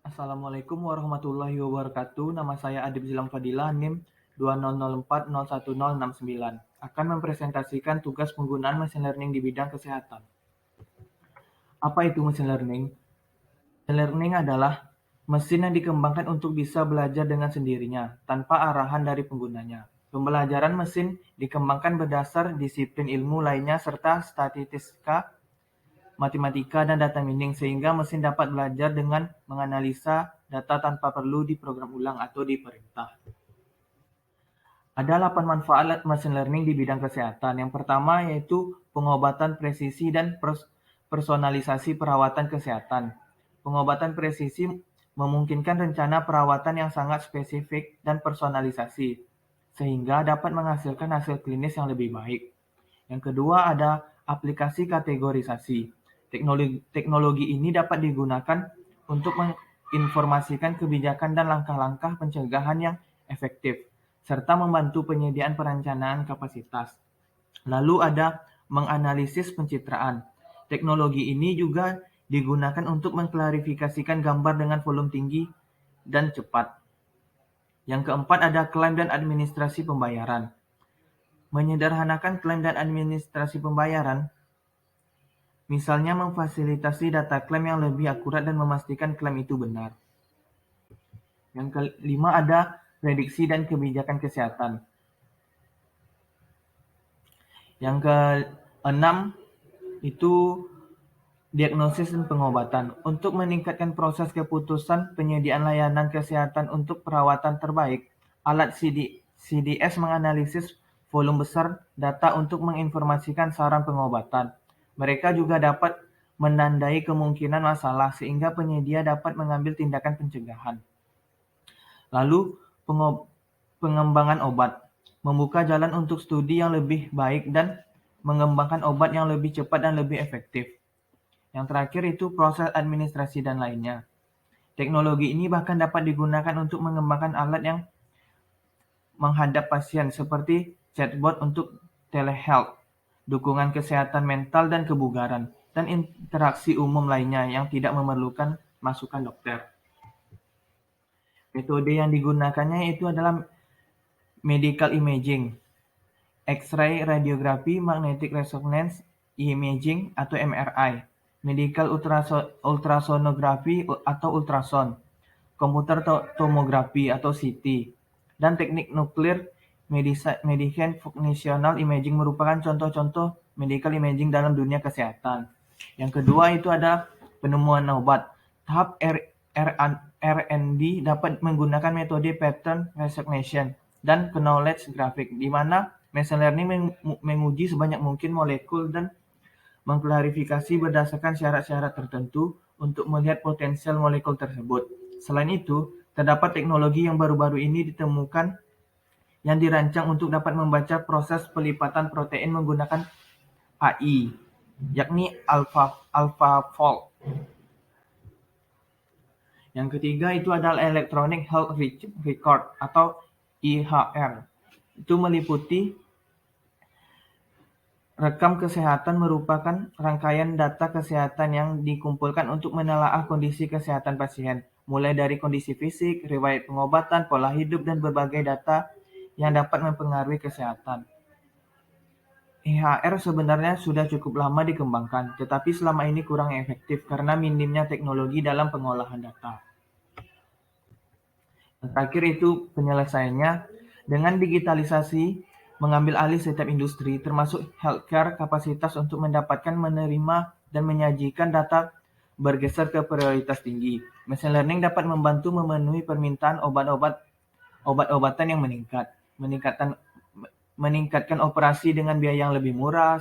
Assalamualaikum warahmatullahi wabarakatuh. Nama saya Adib Zilam Fadilah, NIM 2004011069. Akan mempresentasikan tugas penggunaan machine learning di bidang kesehatan. Apa itu machine learning? Machine learning adalah mesin yang dikembangkan untuk bisa belajar dengan sendirinya, tanpa arahan dari penggunanya. Pembelajaran mesin dikembangkan berdasar disiplin ilmu lainnya serta statistika, matematika, dan data mining, sehingga mesin dapat belajar dengan menganalisa data tanpa perlu diprogram ulang atau diperintah. Ada 8 manfaat machine learning di bidang kesehatan. Yang pertama yaitu pengobatan presisi dan personalisasi perawatan kesehatan. Pengobatan presisi memungkinkan rencana perawatan yang sangat spesifik dan personalisasi, sehingga dapat menghasilkan hasil klinis yang lebih baik. Yang kedua ada aplikasi kategorisasi. Teknologi ini dapat digunakan untuk menginformasikan kebijakan dan langkah-langkah pencegahan yang efektif, serta membantu penyediaan perencanaan kapasitas. Lalu ada menganalisis pencitraan. Teknologi ini juga digunakan untuk mengklarifikasikan gambar dengan volume tinggi dan cepat. Yang keempat ada klaim dan administrasi pembayaran. Menyederhanakan klaim dan administrasi pembayaran, misalnya memfasilitasi data klaim yang lebih akurat dan memastikan klaim itu benar. Yang kelima ada prediksi dan kebijakan kesehatan. Yang keenam itu diagnosis dan pengobatan. Untuk meningkatkan proses keputusan penyediaan layanan kesehatan untuk perawatan terbaik, alat CDS menganalisis volume besar data untuk menginformasikan saran pengobatan. Mereka juga dapat menandai kemungkinan masalah sehingga penyedia dapat mengambil tindakan pencegahan. Lalu pengembangan obat, membuka jalan untuk studi yang lebih baik dan mengembangkan obat yang lebih cepat dan lebih efektif. Yang terakhir itu proses administrasi dan lainnya. Teknologi ini bahkan dapat digunakan untuk mengembangkan alat yang menghadap pasien seperti chatbot untuk telehealth, dukungan kesehatan mental dan kebugaran, dan interaksi umum lainnya yang tidak memerlukan masukan dokter. Metode yang digunakannya itu adalah medical imaging, X-ray radiografi, magnetic resonance imaging atau MRI, medical ultrasonografi atau ultrasound, komputer tomografi atau CT, dan teknik nuklir medicine functional imaging merupakan contoh-contoh medical imaging dalam dunia kesehatan. Yang kedua itu ada penemuan obat. Tahap R&D dapat menggunakan metode pattern recognition dan knowledge graphic, di mana machine learning menguji sebanyak mungkin molekul dan mengklarifikasi berdasarkan syarat-syarat tertentu untuk melihat potensial molekul tersebut. Selain itu, terdapat teknologi yang baru-baru ini ditemukan yang dirancang untuk dapat membaca proses pelipatan protein menggunakan AI, yakni AlphaFold. Yang ketiga itu adalah Electronic Health Record atau EHR. Itu meliputi rekam kesehatan, merupakan rangkaian data kesehatan yang dikumpulkan untuk menelaah kondisi kesehatan pasien, mulai dari kondisi fisik, riwayat pengobatan, pola hidup, dan berbagai data yang dapat mempengaruhi kesehatan. EHR sebenarnya sudah cukup lama dikembangkan, tetapi selama ini kurang efektif karena minimnya teknologi dalam pengolahan data. Yang terakhir itu penyelesaiannya dengan digitalisasi, mengambil alih setiap industri, termasuk healthcare, kapasitas untuk mendapatkan, menerima, dan menyajikan data bergeser ke prioritas tinggi. Machine learning dapat membantu memenuhi permintaan obat-obatan yang meningkatkan operasi dengan biaya yang lebih murah.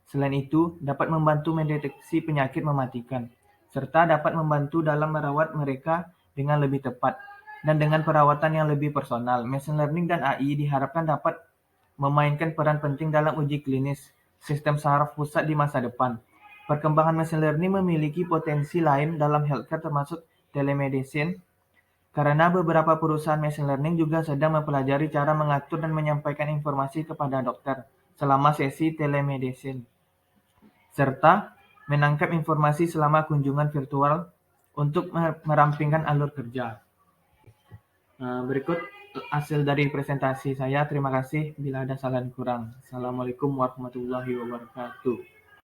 Selain itu, dapat membantu mendeteksi penyakit mematikan, serta dapat membantu dalam merawat mereka dengan lebih tepat dan dengan perawatan yang lebih personal. Machine learning dan AI diharapkan dapat memainkan peran penting dalam uji klinis sistem saraf pusat di masa depan. Perkembangan machine learning memiliki potensi lain dalam healthcare termasuk telemedicine, karena beberapa perusahaan machine learning juga sedang mempelajari cara mengatur dan menyampaikan informasi kepada dokter selama sesi telemedicine, serta menangkap informasi selama kunjungan virtual untuk merampingkan alur kerja. Berikut hasil dari presentasi saya. Terima kasih bila ada salah dan kurang. Assalamualaikum warahmatullahi wabarakatuh.